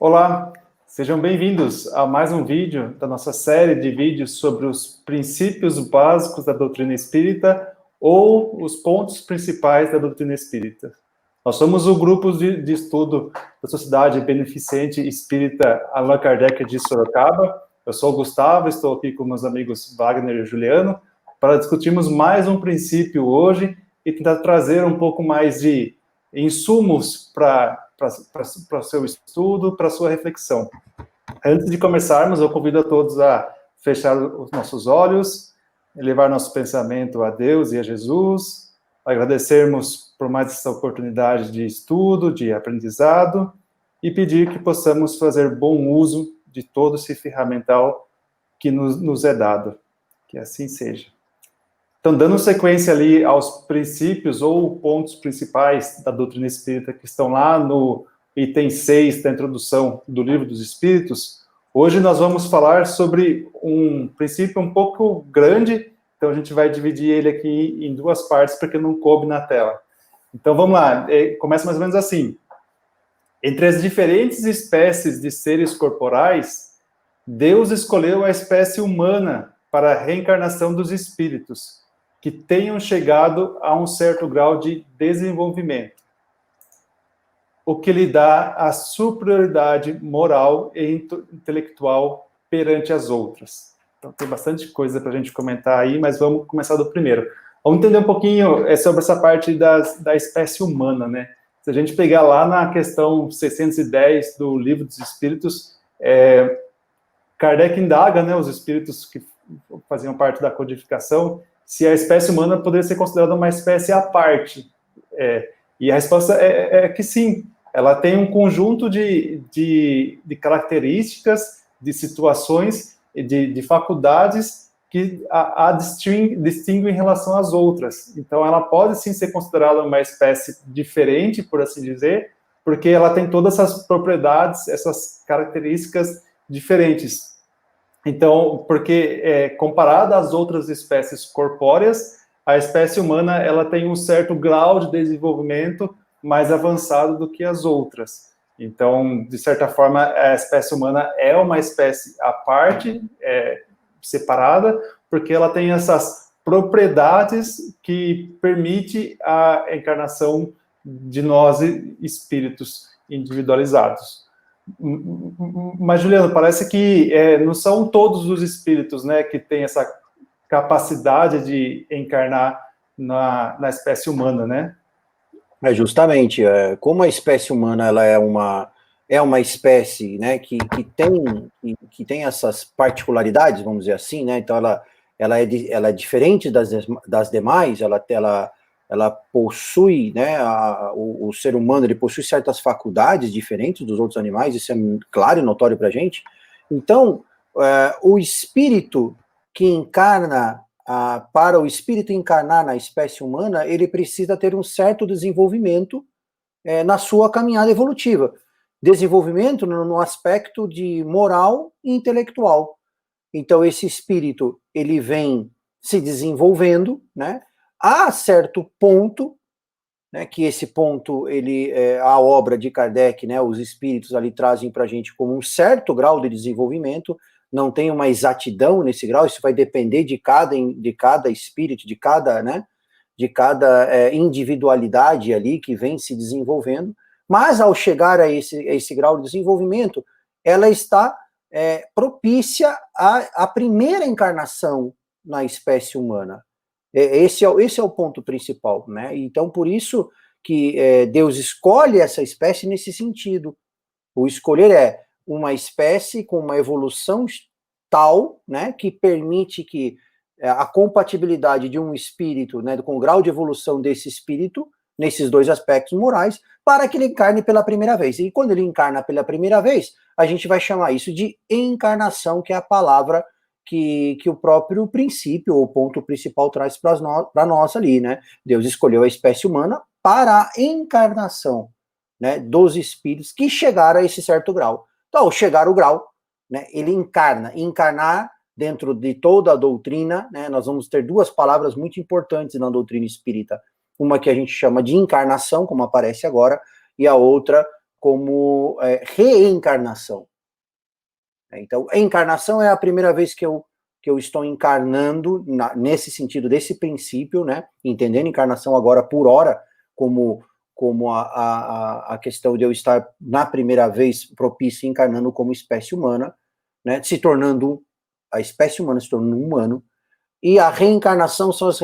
Olá, sejam bem-vindos a mais um vídeo da nossa série de vídeos sobre os princípios básicos da doutrina espírita ou os pontos principais da doutrina espírita. Nós somos o grupo de estudo da Sociedade Beneficente Espírita Allan Kardec de Sorocaba. Eu sou o Gustavo, estou aqui com meus amigos Wagner e Juliano para discutirmos mais um princípio hoje e tentar trazer um pouco mais de insumos para o seu estudo, para a sua reflexão. Antes de começarmos, eu convido a todos a fechar os nossos olhos, elevar nosso pensamento a Deus e a Jesus, agradecermos por mais essa oportunidade de estudo, de aprendizado, e pedir que possamos fazer bom uso de todo esse ferramental que nos é dado. Que assim seja. Então, dando sequência ali aos princípios ou pontos principais da doutrina espírita que estão lá no item 6 da introdução do Livro dos Espíritos, hoje nós vamos falar sobre um princípio um pouco grande, então a gente vai dividir ele aqui em duas partes porque não coube na tela. Então vamos lá, começa mais ou menos assim. Entre as diferentes espécies de seres corporais, Deus escolheu a espécie humana para a reencarnação dos espíritos, que tenham chegado a um certo grau de desenvolvimento, o que lhe dá a superioridade moral e intelectual perante as outras. Então, tem bastante coisa para a gente comentar aí, mas vamos começar do primeiro. Vamos entender um pouquinho sobre essa parte da espécie humana, né? Se a gente pegar lá na questão 610 do Livro dos Espíritos, Kardec indaga, né, os espíritos que faziam parte da codificação, se a espécie humana poderia ser considerada uma espécie à parte. E a resposta é que sim. Ela tem um conjunto de características, de situações, de faculdades que a distinguem em relação às outras. Então, ela pode sim ser considerada uma espécie diferente, por assim dizer, porque ela tem todas essas propriedades, essas características diferentes. Então, porque comparada às outras espécies corpóreas, a espécie humana ela tem um certo grau de desenvolvimento mais avançado do que as outras. Então, de certa forma, a espécie humana é uma espécie à parte, separada, porque ela tem essas propriedades que permite a encarnação de nós espíritos individualizados. Mas, Juliano, parece que não são todos os espíritos, né, que têm essa capacidade de encarnar na espécie humana, né? Justamente, como a espécie humana ela é uma espécie, né, que tem essas particularidades, vamos dizer assim, né, então ela é diferente das demais, ela possui, né, o ser humano, ele possui certas faculdades diferentes dos outros animais, isso é claro e notório para a gente. Então, o espírito que encarna, para o espírito encarnar na espécie humana, ele precisa ter um certo desenvolvimento na sua caminhada evolutiva. Desenvolvimento no aspecto de moral e intelectual. Então, esse espírito, ele vem se desenvolvendo, né, a certo ponto, né, que esse ponto, a obra de Kardec, né, os espíritos ali trazem para a gente como um certo grau de desenvolvimento, não tem uma exatidão nesse grau, isso vai depender de cada espírito, de cada individualidade ali que vem se desenvolvendo, mas ao chegar a esse grau de desenvolvimento, ela está propícia à primeira encarnação na espécie humana. Esse é o ponto principal, né? Então, por isso que Deus escolhe essa espécie nesse sentido. O escolher é uma espécie com uma evolução tal, né, que permite que a compatibilidade de um espírito, né, com o grau de evolução desse espírito, nesses dois aspectos morais, para que ele encarne pela primeira vez. E quando ele encarna pela primeira vez, a gente vai chamar isso de encarnação, que é a palavra que o próprio princípio, ou ponto principal, traz para nós ali, né? Deus escolheu a espécie humana para a encarnação, né, dos espíritos que chegaram a esse certo grau. Então, ao chegar o grau, né, ele encarnar dentro de toda a doutrina, né, nós vamos ter duas palavras muito importantes na doutrina espírita. Uma que a gente chama de encarnação, como aparece agora, e a outra como reencarnação. Então, a encarnação é a primeira vez que eu estou encarnando, nesse sentido, desse princípio, né? Entendendo encarnação agora por hora, como a questão de eu estar, na primeira vez, propício encarnando como espécie humana, né? A espécie humana se tornando um humano, e a reencarnação são as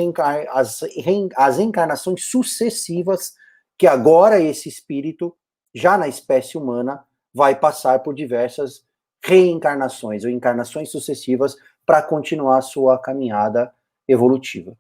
reencarnações sucessivas, que agora esse espírito, já na espécie humana, vai passar por diversas reencarnações, ou encarnações sucessivas, para continuar a sua caminhada evolutiva.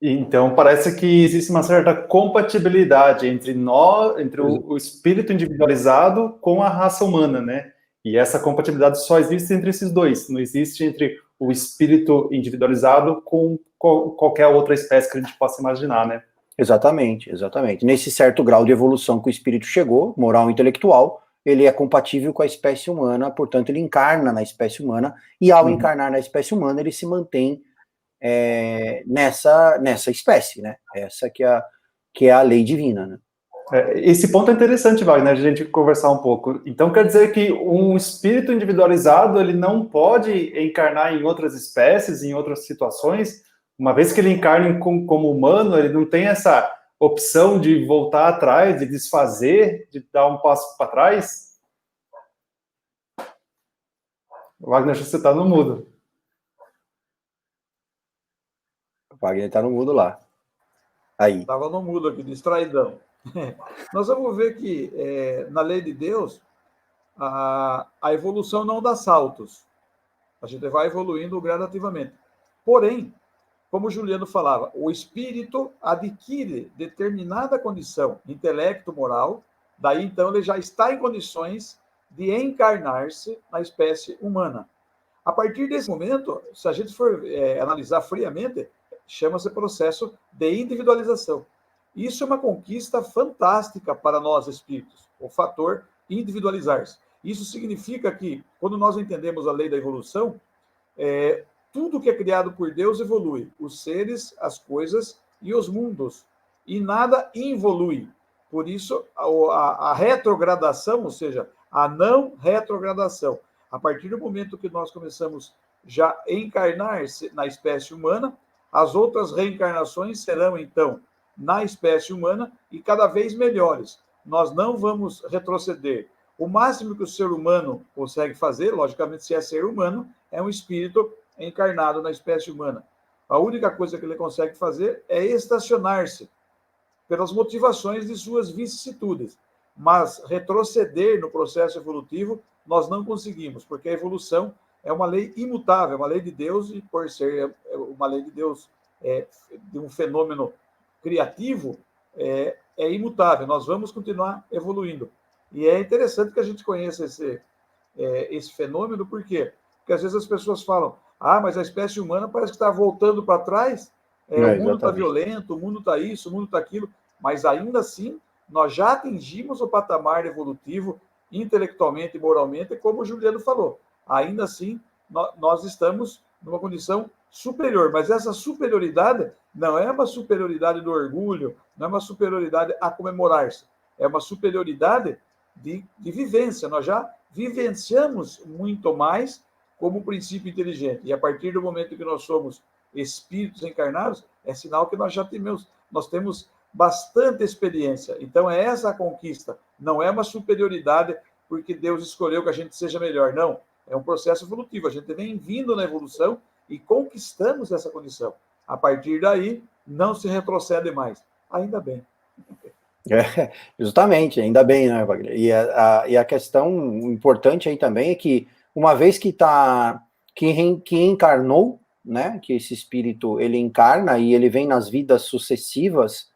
Então, parece que existe uma certa compatibilidade entre o espírito individualizado com a raça humana, né? E essa compatibilidade só existe entre esses dois, não existe entre o espírito individualizado com qualquer outra espécie que a gente possa imaginar, né? Exatamente. Nesse certo grau de evolução que o espírito chegou, moral e intelectual, ele é compatível com a espécie humana, portanto, ele encarna na espécie humana, e ao encarnar na espécie humana, ele se mantém nessa espécie, né? Essa que é a lei divina, né? Esse ponto é interessante, Wagner, a gente conversar um pouco. Então, quer dizer que um espírito individualizado, ele não pode encarnar em outras espécies, em outras situações? Uma vez que ele encarna como humano, ele não tem essa opção de voltar atrás, de desfazer, de dar um passo para trás? Wagner, você está no mudo. O Wagner está no mudo lá. Aí. Estava no mudo aqui, distraidão. Nós vamos ver que, na lei de Deus, a evolução não dá saltos. A gente vai evoluindo gradativamente. Porém, como o Juliano falava, o espírito adquire determinada condição, intelecto, moral, daí então ele já está em condições de encarnar-se na espécie humana. A partir desse momento, se a gente for analisar friamente, chama-se processo de individualização. Isso é uma conquista fantástica para nós espíritos, o fator individualizar-se. Isso significa que, quando nós entendemos a lei da evolução, tudo que é criado por Deus evolui, os seres, as coisas e os mundos, e nada involui. Por isso, a retrogradação, ou seja, a não retrogradação, a partir do momento que nós começamos já a encarnar-se na espécie humana, as outras reencarnações serão, então, na espécie humana e cada vez melhores. Nós não vamos retroceder. O máximo que o ser humano consegue fazer, logicamente, se é ser humano, é um espírito encarnado na espécie humana. A única coisa que ele consegue fazer é estacionar-se pelas motivações de suas vicissitudes. Mas retroceder no processo evolutivo nós não conseguimos, porque a evolução é uma lei imutável, é uma lei de Deus, e por ser uma lei de Deus, de um fenômeno criativo, é imutável. Nós vamos continuar evoluindo. E é interessante que a gente conheça esse fenômeno, por quê? Porque às vezes as pessoas falam, mas a espécie humana parece que está voltando para trás, o mundo está violento, o mundo está isso, o mundo está aquilo, mas ainda assim nós já atingimos o patamar evolutivo intelectualmente e moralmente, como o Juliano falou. Ainda assim, nós estamos numa condição superior, mas essa superioridade não é uma superioridade do orgulho, não é uma superioridade a comemorar-se, é uma superioridade de vivência. Nós já vivenciamos muito mais como princípio inteligente, e a partir do momento que nós somos espíritos encarnados, é sinal que nós temos bastante experiência. Então, é essa a conquista. Não é uma superioridade porque Deus escolheu que a gente seja melhor. Não. É um processo evolutivo. A gente vem vindo na evolução e conquistamos essa condição. A partir daí, não se retrocede mais. Ainda bem. Justamente, ainda bem, né, Wagner? E a questão importante aí também é que, uma vez que encarnou, né, que esse espírito, ele encarna e ele vem nas vidas sucessivas,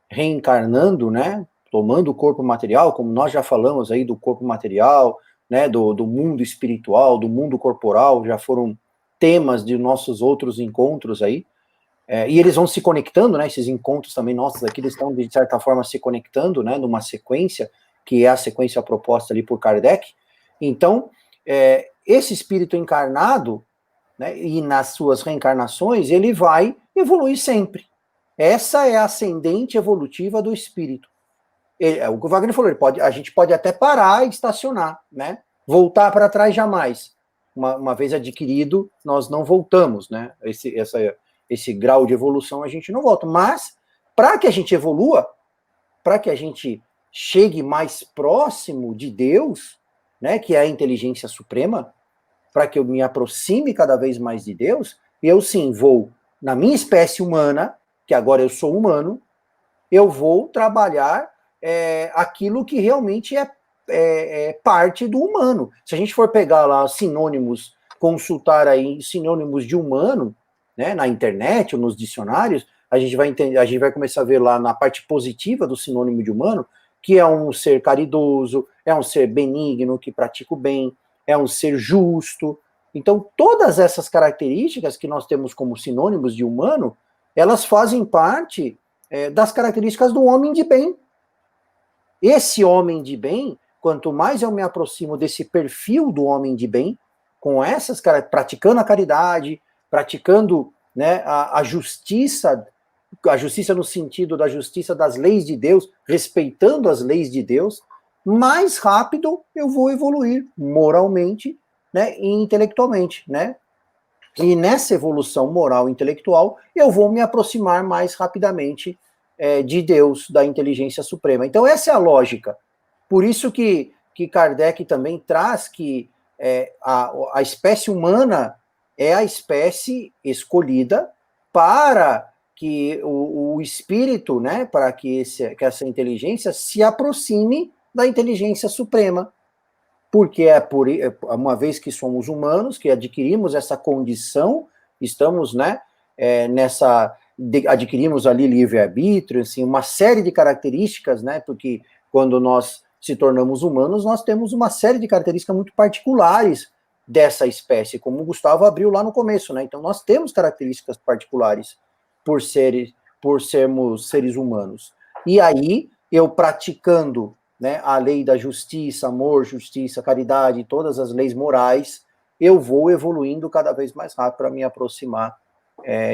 reencarnando, né, tomando o corpo material, como nós já falamos aí do corpo material, né, do mundo espiritual, do mundo corporal, já foram temas de nossos outros encontros aí, e eles vão se conectando, né, esses encontros também nossos aqui, eles estão de certa forma se conectando, né, numa sequência, que é a sequência proposta ali por Kardec. Então, esse espírito encarnado, né, e nas suas reencarnações, ele vai evoluir sempre. Essa é a ascendente evolutiva do espírito. É o que o Wagner falou, a gente pode até parar e estacionar, né? Voltar para trás jamais. Uma vez adquirido, nós não voltamos, né? Esse grau de evolução a gente não volta. Mas, para que a gente evolua, para que a gente chegue mais próximo de Deus, né, que é a inteligência suprema, para que eu me aproxime cada vez mais de Deus, eu sim vou, na minha espécie humana, que agora eu sou humano, eu vou trabalhar aquilo que realmente é parte do humano. Se a gente for pegar lá sinônimos, consultar aí sinônimos de humano, né, na internet ou nos dicionários, a gente vai entender, a gente vai começar a ver lá na parte positiva do sinônimo de humano, que é um ser caridoso, é um ser benigno, que pratica o bem, é um ser justo. Então, todas essas características que nós temos como sinônimos de humano, elas fazem parte das características do homem de bem. Esse homem de bem, quanto mais eu me aproximo desse perfil do homem de bem, com essas praticando a caridade, praticando, né, a justiça no sentido da justiça das leis de Deus, respeitando as leis de Deus, mais rápido eu vou evoluir moralmente, né, e intelectualmente, né? E nessa evolução moral e intelectual, eu vou me aproximar mais rapidamente de Deus, da inteligência suprema. Então, essa é a lógica. Por isso que Kardec também traz que a espécie humana é a espécie escolhida para que o espírito, né, para que essa inteligência se aproxime da inteligência suprema. Porque uma vez que somos humanos, que adquirimos essa condição, estamos, né, adquirimos ali livre-arbítrio, assim, uma série de características, né, porque quando nós se tornamos humanos, nós temos uma série de características muito particulares dessa espécie, como o Gustavo abriu lá no começo, né, então nós temos características particulares por sermos seres humanos. E aí, eu praticando, né, a lei da justiça, amor, justiça, caridade, todas as leis morais, eu vou evoluindo cada vez mais rápido para me aproximar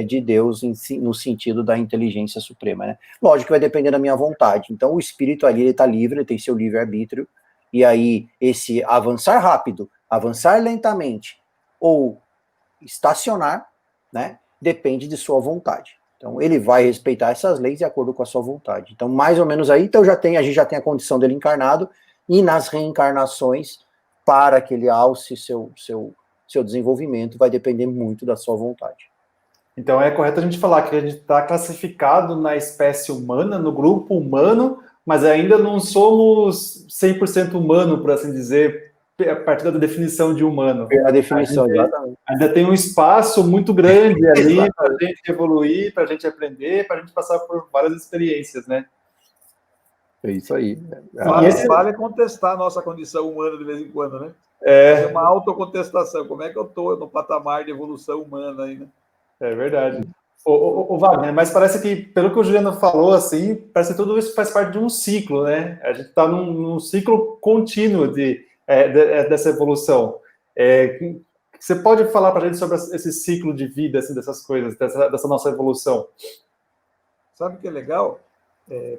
de Deus no sentido da inteligência suprema, né? Lógico que vai depender da minha vontade. Então, o espírito ali, ele está livre, ele tem seu livre-arbítrio, e aí, esse avançar rápido, avançar lentamente, ou estacionar, né, depende de sua vontade. Então, ele vai respeitar essas leis de acordo com a sua vontade. Então, mais ou menos aí, então a gente já tem a condição dele encarnado, e nas reencarnações, para que ele alce seu desenvolvimento, vai depender muito da sua vontade. Então, é correto a gente falar que a gente está classificado na espécie humana, no grupo humano, mas ainda não somos 100% humano, por assim dizer, a partir da definição de humano. A definição, exatamente. Ainda tem um espaço muito grande ali para a gente evoluir, para a gente aprender, para a gente passar por várias experiências, né? É isso aí. Vale contestar a nossa condição humana de vez em quando, né? É uma autocontestação. Como é que eu estou no patamar de evolução humana aí, né? É verdade. O Wagner, mas parece que, pelo que o Juliano falou, assim, parece que tudo isso faz parte de um ciclo, né? A gente está num ciclo contínuo dessa evolução. Você pode falar para a gente sobre esse ciclo de vida, assim, dessas coisas, dessa nossa evolução? Sabe o que é legal?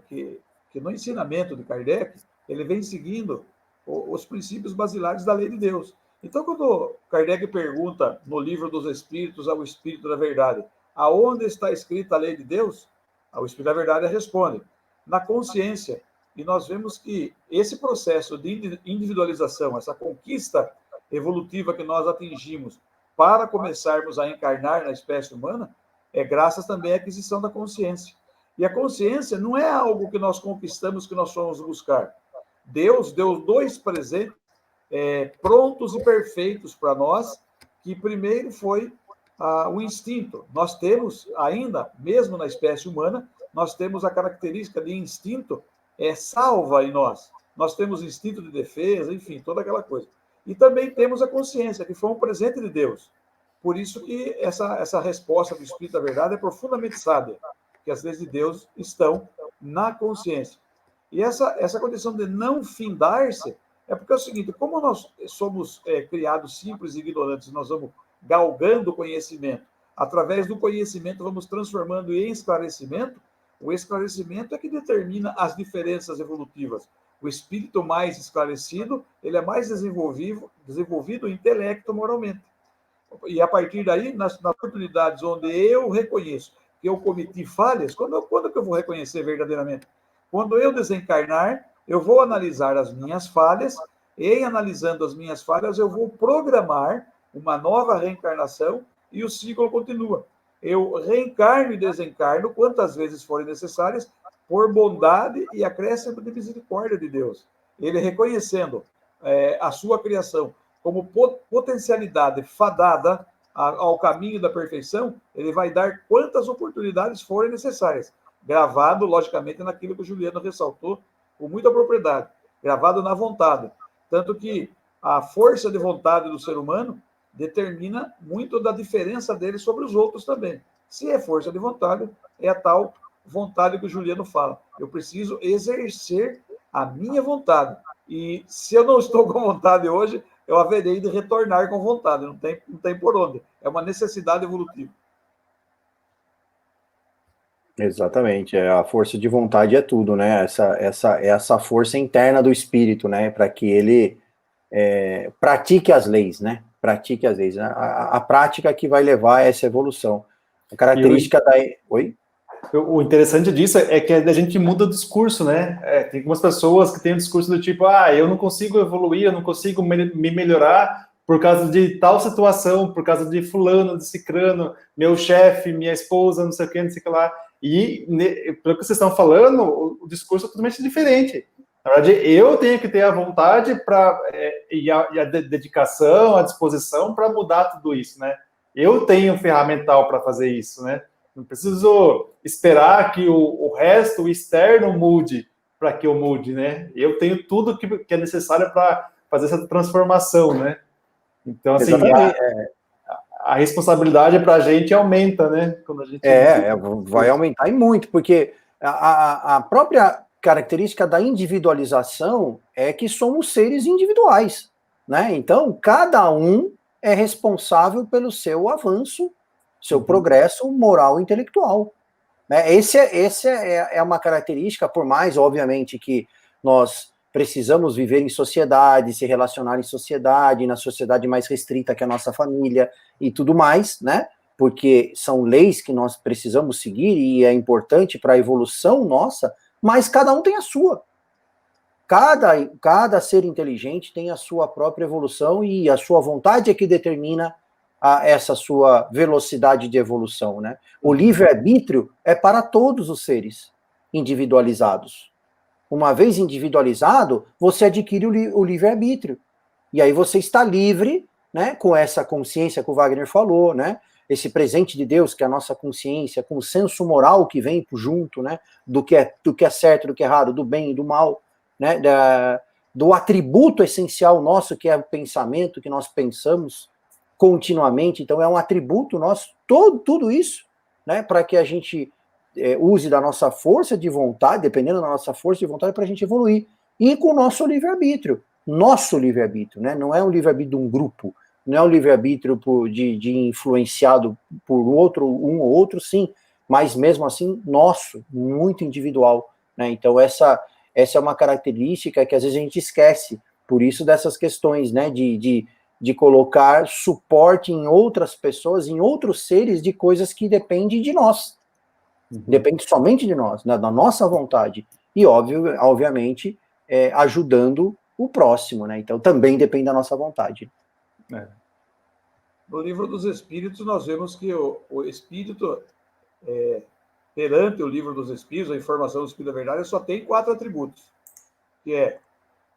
Que no ensinamento de Kardec, ele vem seguindo os princípios basilares da lei de Deus. Então, quando Kardec pergunta no Livro dos Espíritos ao Espírito da Verdade, aonde está escrita a lei de Deus? O Espírito da Verdade responde, na consciência. E nós vemos que esse processo de individualização, essa conquista evolutiva que nós atingimos para começarmos a encarnar na espécie humana, é graças também à aquisição da consciência. E a consciência não é algo que nós conquistamos, que nós fomos buscar. Deus deu 2 presentes prontos e perfeitos para nós, que primeiro foi o instinto. Nós temos ainda, mesmo na espécie humana, nós temos a característica de instinto salva em nós. Nós temos instinto de defesa, enfim, toda aquela coisa. E também temos a consciência, que foi um presente de Deus. Por isso que essa resposta do Espírito da Verdade é profundamente sábia, que as leis de Deus estão na consciência. E essa condição de não findar-se é porque é o seguinte, como nós somos criados simples e ignorantes, nós vamos galgando o conhecimento, através do conhecimento vamos transformando em esclarecimento, O esclarecimento é que determina as diferenças evolutivas. O espírito mais esclarecido, ele é mais desenvolvido intelecto moralmente. E a partir daí, nas oportunidades onde eu reconheço que eu cometi falhas, quando que eu vou reconhecer verdadeiramente? Quando eu desencarnar, eu vou analisar as minhas falhas, e em analisando as minhas falhas, eu vou programar uma nova reencarnação e o ciclo continua. Eu reencarno e desencarno quantas vezes forem necessárias, por bondade e acréscimo de misericórdia de Deus. Ele reconhecendo a sua criação como potencialidade fadada ao caminho da perfeição, ele vai dar quantas oportunidades forem necessárias. Gravado, logicamente, naquilo que o Juliano ressaltou com muita propriedade. Gravado na vontade. Tanto que a força de vontade do ser humano determina muito da diferença dele sobre os outros também. Se é força de vontade, é a tal vontade que o Juliano fala. Eu preciso exercer a minha vontade. E se eu não estou com vontade hoje, eu haverei de retornar com vontade. Não tem por onde. É uma necessidade evolutiva. Exatamente, a força de vontade é tudo, né? Essa força interna do espírito, né? Para que ele pratique as leis, né? Pratique as leis. A prática que vai levar a essa evolução. A característica da. Oi? O interessante disso é que a gente muda o discurso, né? Tem algumas pessoas que têm um discurso do tipo, eu não consigo evoluir, eu não consigo me melhorar por causa de tal situação, por causa de fulano, de cicrano, meu chefe, minha esposa, não sei o que, não sei o que lá. E, pelo que vocês estão falando, o discurso é totalmente diferente. Na verdade, eu tenho que ter a vontade e a dedicação, a disposição para mudar tudo isso, né? Eu tenho ferramental para fazer isso, né? Não preciso esperar que o resto, o externo, mude para que eu mude, né? Eu tenho tudo que é necessário para fazer essa transformação, né? Então, assim, a responsabilidade para a gente aumenta, né? Quando a gente vai aumentar e muito, porque a própria característica da individualização é que somos seres individuais, né? Então, cada um é responsável pelo seu avanço, seu progresso moral e intelectual. Essa é uma característica, por mais, obviamente, que nós precisamos viver em sociedade, se relacionar em sociedade, na sociedade mais restrita que a nossa família e tudo mais, né? Porque são leis que nós precisamos seguir e é importante para a evolução nossa, mas cada um tem a sua. Cada ser inteligente tem a sua própria evolução e a sua vontade é que determina essa sua velocidade de evolução, né? O livre-arbítrio é para todos os seres individualizados. Uma vez individualizado, você adquire o livre-arbítrio. E aí você está livre, né, com essa consciência que o Wagner falou, né? Esse presente de Deus, que é a nossa consciência, com o senso moral que vem junto, né? Do que é certo, do que é errado, do bem e do mal, né? Do atributo essencial nosso, que é o pensamento, que nós pensamos continuamente. Então é um atributo nosso, tudo isso, né? Para que a gente use da nossa força de vontade, dependendo da nossa força de vontade, para a gente evoluir. E com o nosso livre-arbítrio. Nosso livre-arbítrio, né? Não é um livre-arbítrio de um grupo, não é um livre-arbítrio de influenciado por um ou outro, sim, mas mesmo assim, nosso, muito individual, né? Então essa é uma característica que às vezes a gente esquece, por isso dessas questões, né? De colocar suporte em outras pessoas, em outros seres, de coisas que dependem de nós. Depende somente de nós, da nossa vontade. E, obviamente, ajudando o próximo, né? Então, também depende da nossa vontade. No Livro dos Espíritos, nós vemos que o Espírito, perante o Livro dos Espíritos, a informação do Espírito da Verdade, só tem 4 atributos, que é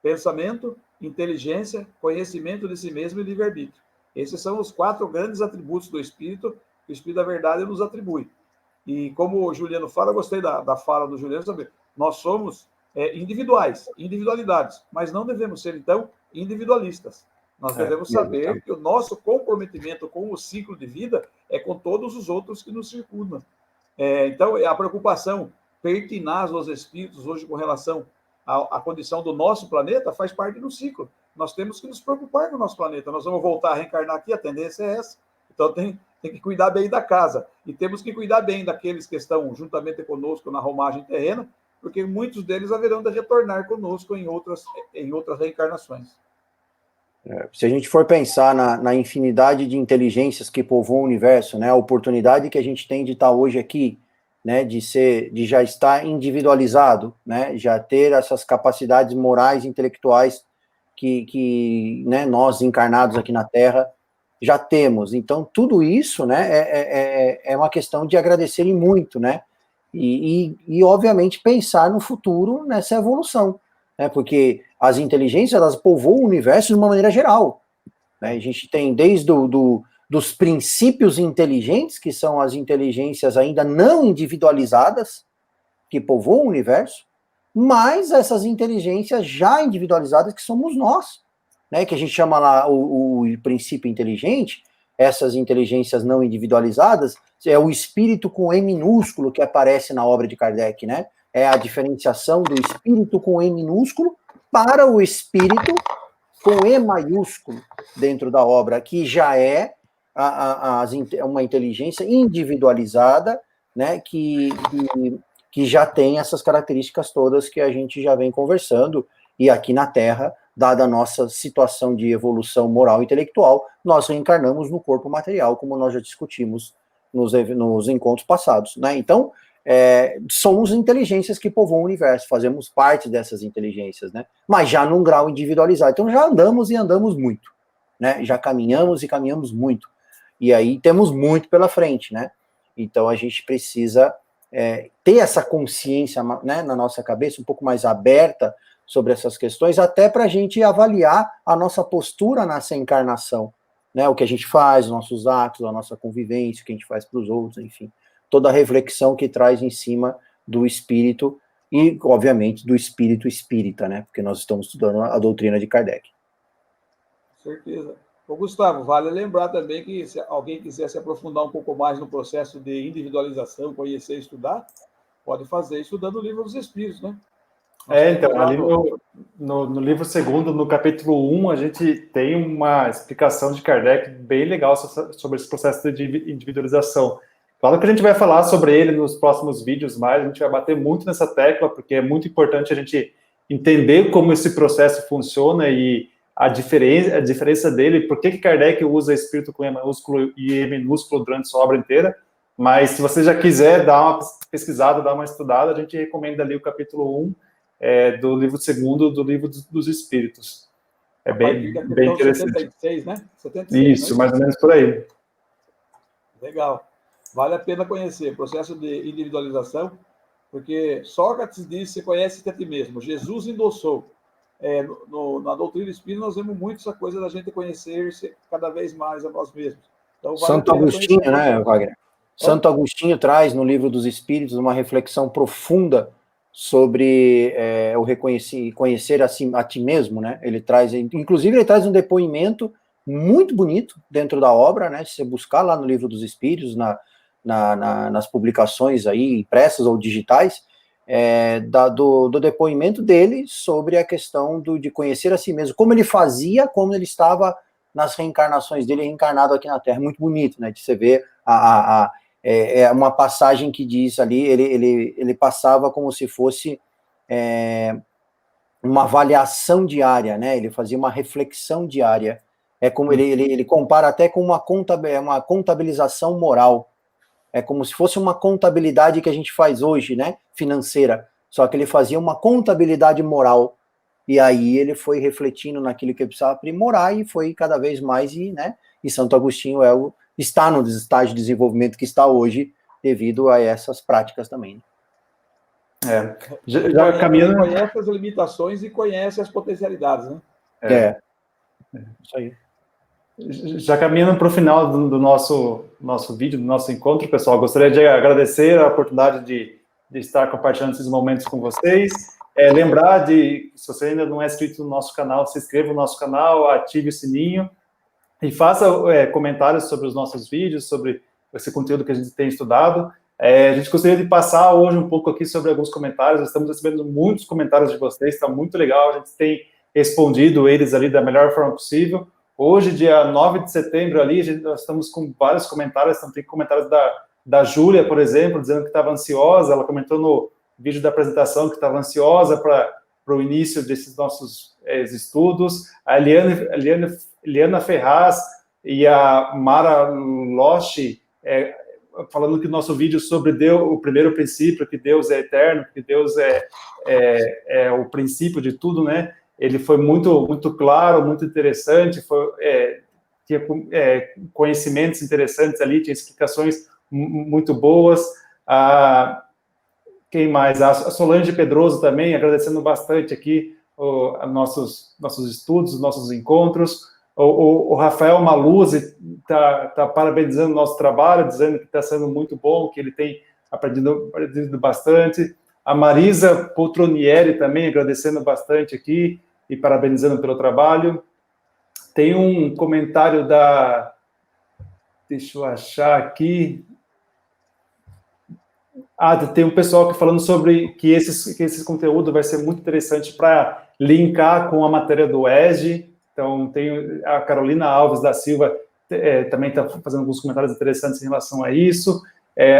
pensamento, inteligência, conhecimento de si mesmo e livre-arbítrio. Esses são os 4 grandes atributos do Espírito, que o Espírito da Verdade nos atribui. E como o Juliano fala, eu gostei da fala do Juliano, sabe? Nós somos individualidades, mas não devemos ser, então, individualistas. Nós devemos saber que o nosso comprometimento com o ciclo de vida é com todos os outros que nos circundam. Então, a preocupação pertinaz dos espíritos hoje com relação à condição do nosso planeta faz parte do ciclo. Nós temos que nos preocupar com o nosso planeta. Nós vamos voltar a reencarnar aqui, a tendência é essa. Então, tem que cuidar bem da casa. E temos que cuidar bem daqueles que estão juntamente conosco na romagem terrena, porque muitos deles haverão de retornar conosco em outras reencarnações. Se a gente for pensar na infinidade de inteligências que povoam o universo, né, a oportunidade que a gente tem de estar hoje aqui, né, de já estar individualizado, né, já ter essas capacidades morais e intelectuais que né, nós encarnados aqui na Terra já temos. Então, tudo isso, né, é uma questão de agradecer muito, né, e obviamente, pensar no futuro nessa evolução, né, porque as inteligências, elas povoam o universo de uma maneira geral, né, a gente tem desde dos princípios inteligentes, que são as inteligências ainda não individualizadas, que povoam o universo, mas essas inteligências já individualizadas, que somos nós, né, que a gente chama lá o princípio inteligente, essas inteligências não individualizadas, é o espírito com E minúsculo que aparece na obra de Kardec, né, é a diferenciação do espírito com E minúsculo para o espírito com E maiúsculo dentro da obra, que já é uma inteligência individualizada, né, que já tem essas características todas que a gente já vem conversando, e aqui na Terra, dada a nossa situação de evolução moral e intelectual, nós reencarnamos no corpo material, como nós já discutimos nos encontros passados, né? Então, somos inteligências que povoam o universo, fazemos parte dessas inteligências, né? Mas já num grau individualizado. Então, já andamos e andamos muito, né? Já caminhamos e caminhamos muito. E aí temos muito pela frente, né? Então, a gente precisa ter essa consciência, né, na nossa cabeça, um pouco mais aberta sobre essas questões, até para a gente avaliar a nossa postura nessa encarnação, né, o que a gente faz, os nossos atos, a nossa convivência, o que a gente faz para os outros, enfim, toda a reflexão que traz em cima do espírito e, obviamente, do espírito espírita, né, porque nós estamos estudando a doutrina de Kardec. Com certeza. Ô, Gustavo, vale lembrar também que se alguém quiser se aprofundar um pouco mais no processo de individualização, conhecer e estudar, pode fazer estudando o Livro dos Espíritos, né? Então, ali no livro segundo, no capítulo 1, a gente tem uma explicação de Kardec bem legal sobre esse processo de individualização. Claro que a gente vai falar sobre ele nos próximos vídeos mais, a gente vai bater muito nessa tecla, porque é muito importante a gente entender como esse processo funciona e a diferença dele, por que Kardec usa espírito com E maiúsculo e E minúsculo durante sua obra inteira. Mas se você já quiser dar uma pesquisada, dar uma estudada, a gente recomenda ali o capítulo 1 do livro 2 do livro dos Espíritos. É bem interessante. 76, né? 76, isso, mais ou menos por aí. Legal. Vale a pena conhecer o processo de individualização, porque Sócrates disse: conhece-te a ti mesmo. Jesus endossou. Na doutrina espírita, nós vemos muito essa coisa da gente conhecer-se cada vez mais a nós mesmos. Então, vale Santo Agostinho, né, Wagner? Santo Agostinho traz no Livro dos Espíritos uma reflexão profunda sobre conhecer a ti mesmo, né? Inclusive, ele traz um depoimento muito bonito dentro da obra, né? Se você buscar lá no Livro dos Espíritos, nas publicações aí, impressas ou digitais, do depoimento dele sobre a questão de conhecer a si mesmo, como ele fazia, como ele estava nas reencarnações dele, reencarnado aqui na Terra. Muito bonito, né? De você ver uma passagem que diz ali, ele passava como se fosse uma avaliação diária, né? Ele fazia uma reflexão diária. É como ele compara até com uma contabilização moral. É como se fosse uma contabilidade que a gente faz hoje, né? Financeira. Só que ele fazia uma contabilidade moral. E aí ele foi refletindo naquilo que ele precisava aprimorar e foi cada vez mais, né? E Santo Agostinho está no estágio de desenvolvimento que está hoje, devido a essas práticas também. Já caminhando... Conhece as limitações e conhece as potencialidades, né? Isso aí. Já caminhando para o final do nosso vídeo, do nosso encontro, pessoal, gostaria de agradecer a oportunidade de estar compartilhando esses momentos com vocês. Lembrar se você ainda não é inscrito no nosso canal, se inscreva no nosso canal, ative o sininho e faça comentários sobre os nossos vídeos, sobre esse conteúdo que a gente tem estudado. A gente gostaria de passar hoje um pouco aqui sobre alguns comentários. Estamos recebendo muitos comentários de vocês, está muito legal, a gente tem respondido eles ali da melhor forma possível. Hoje, dia 9 de setembro, ali, nós estamos com vários comentários, então tem comentários da Júlia, por exemplo, dizendo que estava ansiosa, ela comentou no vídeo da apresentação que estava ansiosa para o início desses nossos estudos. A Eliana Ferraz e a Mara Loche, falando que o nosso vídeo sobre Deus, o primeiro princípio, que Deus é eterno, que Deus é o princípio de tudo, né? Ele foi muito, muito claro, muito interessante, tinha conhecimentos interessantes ali, tinha explicações muito boas. Quem mais? A Solange Pedroso também, agradecendo bastante aqui nossos estudos, nossos encontros. O Rafael Maluzzi está parabenizando o nosso trabalho, dizendo que está sendo muito bom, que ele tem aprendido bastante. A Marisa Poltronieri também agradecendo bastante aqui e parabenizando pelo trabalho. Tem um comentário deixa eu achar aqui. Tem um pessoal que falando sobre que esse conteúdo vai ser muito interessante para linkar com a matéria do ESG. Então, tem a Carolina Alves da Silva também está fazendo alguns comentários interessantes em relação a isso.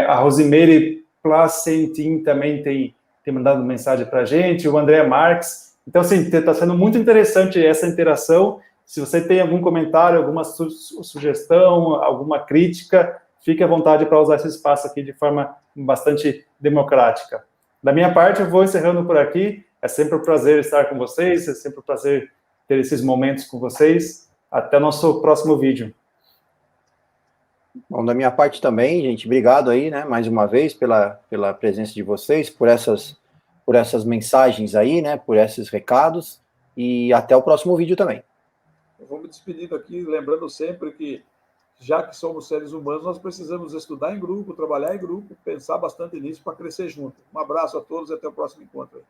A Rosimeire Placentin também tem mandado mensagem para a gente. O André Marques. Então, assim, está sendo muito interessante essa interação. Se você tem algum comentário, alguma sugestão, alguma crítica, fique à vontade para usar esse espaço aqui de forma bastante democrática. Da minha parte, eu vou encerrando por aqui. É sempre um prazer estar com vocês, é sempre um prazer ter esses momentos com vocês. Até o nosso próximo vídeo. Bom, da minha parte também, gente, obrigado aí, né, mais uma vez pela presença de vocês, por essas mensagens aí, né, por esses recados, e até o próximo vídeo também. Eu vou me despedindo aqui, lembrando sempre que, já que somos seres humanos, nós precisamos estudar em grupo, trabalhar em grupo, pensar bastante nisso para crescer junto. Um abraço a todos e até o próximo encontro.